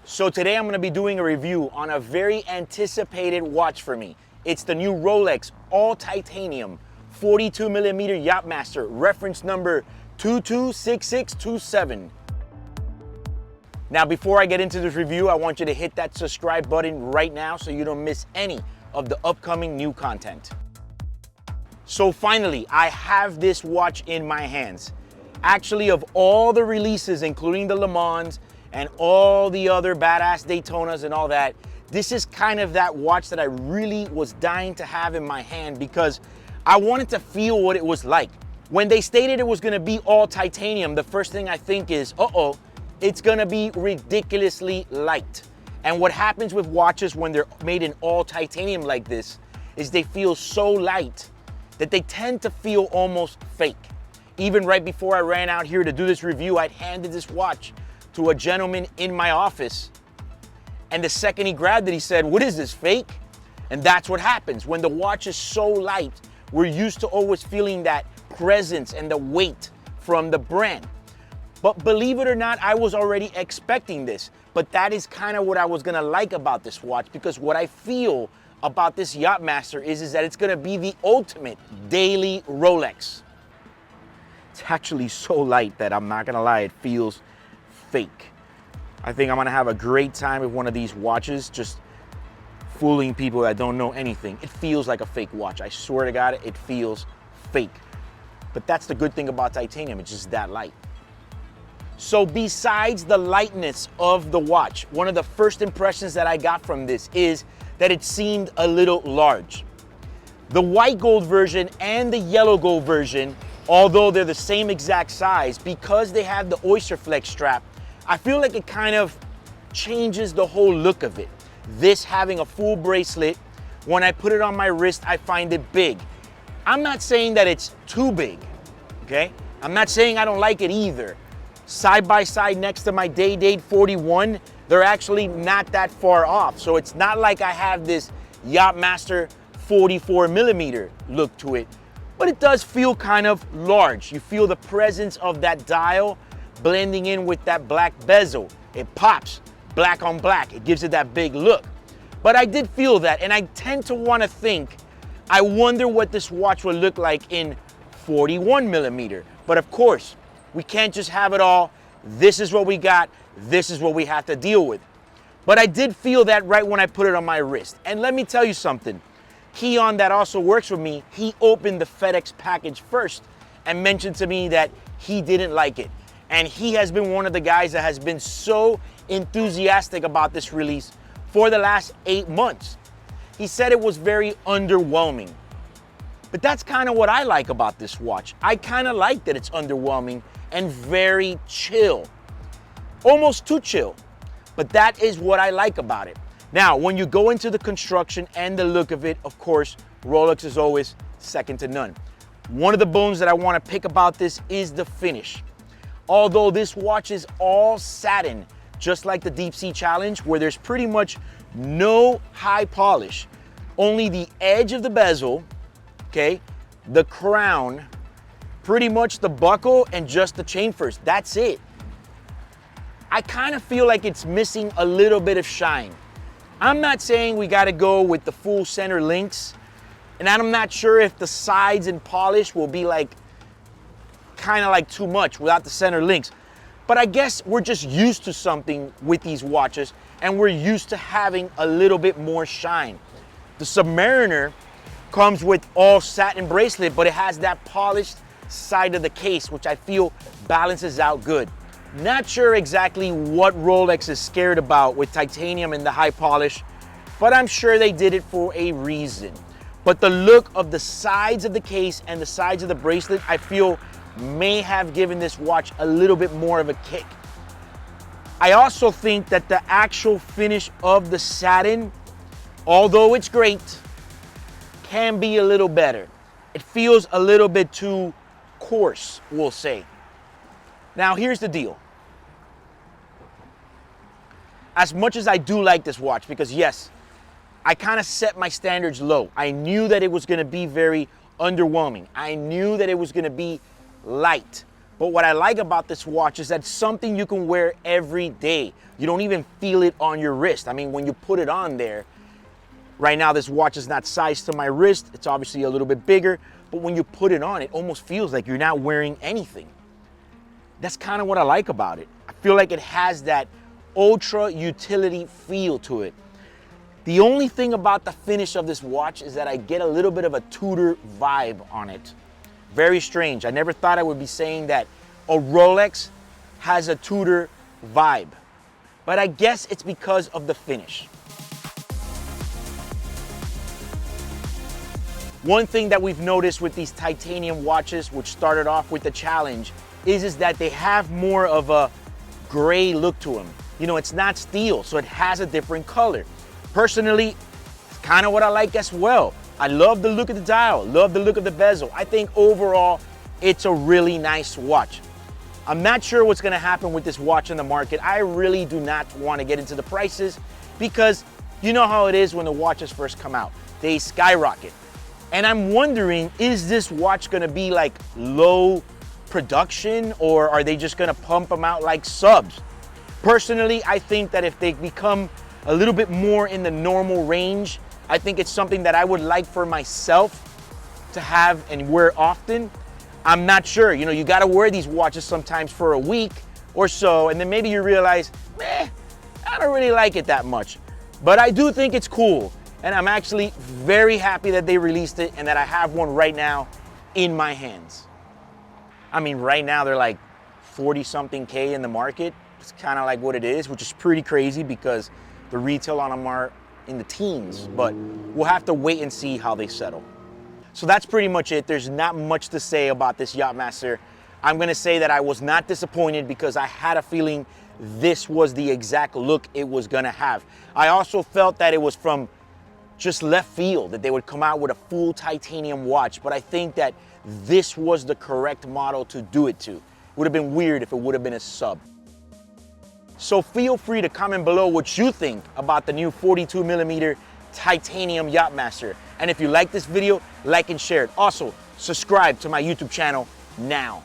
So today I'm going to be doing a review on a very anticipated watch for me. It's the new Rolex all titanium 42mm Yachtmaster, reference number 226627. Now before I get into this review, I want you to hit that subscribe button right now so you don't miss any of the upcoming new content. So finally, I have this watch in my hands. Actually, of all the releases, including the Le Mans and all the other badass Daytonas and all that, this is kind of that watch that I really was dying to have in my hand because I wanted to feel what it was like. When they stated it was gonna be all titanium, the first thing I think is, uh-oh, it's gonna be ridiculously light. And what happens with watches when they're made in all titanium like this is they feel so light that they tend to feel almost fake. Even right before I ran out here to do this review, I'd handed this watch to a gentleman in my office. And the second he grabbed it, he said, "What is this, fake?" And that's what happens. When the watch is so light, we're used to always feeling that presence and the weight from the brand. But believe it or not, I was already expecting this. But that is kind of what I was gonna like about this watch, because what I feel about this Yachtmaster is that it's gonna be the ultimate daily Rolex. It's actually so light that I'm not gonna lie, it feels fake. I think I'm gonna have a great time with one of these watches, just fooling people that don't know anything. It feels like a fake watch. I swear to God, it feels fake. But that's the good thing about titanium, it's just that light. So besides the lightness of the watch, one of the first impressions that I got from this is that it seemed a little large. The white gold version and the yellow gold version, although they're the same exact size, because they have the Oyster Flex strap, I feel like it kind of changes the whole look of it. This having a full bracelet, when I put it on my wrist, I find it big. I'm not saying that it's too big, okay? I'm not saying I don't like it either. Side by side next to my Day Date 41, they're actually not that far off. So it's not like I have this Yachtmaster 44mm look to it, but it does feel kind of large. You feel the presence of that dial blending in with that black bezel. It pops black on black. It gives it that big look. But I did feel that, and I tend to want to think, I wonder what this watch will look like in 41mm. But of course, we can't just have it all. This is what we got. This is what we have to deal with. But I did feel that right when I put it on my wrist. And let me tell you something. Keon, that also works with me, he opened the FedEx package first and mentioned to me that he didn't like it. And he has been one of the guys that has been so enthusiastic about this release for the last 8 months. He said it was very underwhelming. But that's kind of what I like about this watch. I kind of like that it's underwhelming and very chill. Almost too chill. But that is what I like about it. Now, when you go into the construction and the look of it, of course, Rolex is always second to none. One of the bones that I want to pick about this is the finish. Although this watch is all satin, just like the Deep Sea Challenge, where there's pretty much no high polish, only the edge of the bezel, okay, the crown, pretty much the buckle, and just the chain first. That's it. I kind of feel like it's missing a little bit of shine. I'm not saying we got to go with the full center links, and I'm not sure if the sides and polish will be like kind of like too much without the center links. But I guess we're just used to something with these watches, and we're used to having a little bit more shine. The Submariner comes with all satin bracelet, but it has that polished side of the case, which I feel balances out good. Not sure exactly what Rolex is scared about with titanium and the high polish, but I'm sure they did it for a reason. But the look of the sides of the case and the sides of the bracelet, I feel may have given this watch a little bit more of a kick. I also think that the actual finish of the satin, although it's great, can be a little better. It feels a little bit too coarse, we'll say. Now, here's the deal. As much as I do like this watch, because yes, I kind of set my standards low. I knew that it was going to be very underwhelming. I knew that it was going to be light. But what I like about this watch is that it's something you can wear every day. You don't even feel it on your wrist. I mean, when you put it on there, right now this watch is not sized to my wrist. It's obviously a little bit bigger, but when you put it on, it almost feels like you're not wearing anything. That's kind of what I like about it. I feel like it has that ultra utility feel to it. The only thing about the finish of this watch is that I get a little bit of a Tudor vibe on it. Very strange. I never thought I would be saying that a Rolex has a Tudor vibe, but I guess it's because of the finish. One thing that we've noticed with these titanium watches, which started off with the challenge, is that they have more of a gray look to them. You know, it's not steel, so it has a different color. Personally, it's kind of what I like as well. I love the look of the dial, love the look of the bezel. I think overall, it's a really nice watch. I'm not sure what's gonna happen with this watch in the market. I really do not want to get into the prices because you know how it is when the watches first come out. They skyrocket. And I'm wondering, is this watch gonna be like low production, or are they just gonna pump them out like subs? Personally, I think that if they become a little bit more in the normal range, I think it's something that I would like for myself to have and wear often. I'm not sure, you know, you gotta wear these watches sometimes for a week or so, and then maybe you realize, I don't really like it that much. But I do think it's cool, and I'm actually very happy that they released it and that I have one right now in my hands. I mean, right now they're like 40-something K in the market. It's kind of like what it is, which is pretty crazy because the retail on them are in the teens, but we'll have to wait and see how they settle. So that's pretty much it. There's not much to say about this Yachtmaster. I'm gonna say that I was not disappointed because I had a feeling this was the exact look it was gonna have. I also felt that it was from just left field, that they would come out with a full titanium watch, but I think that this was the correct model to do it to. It would have been weird if it would have been a sub. So feel free to comment below what you think about the new 42mm titanium Yachtmaster. And if you like this video, like and share it. Also, subscribe to my YouTube channel now.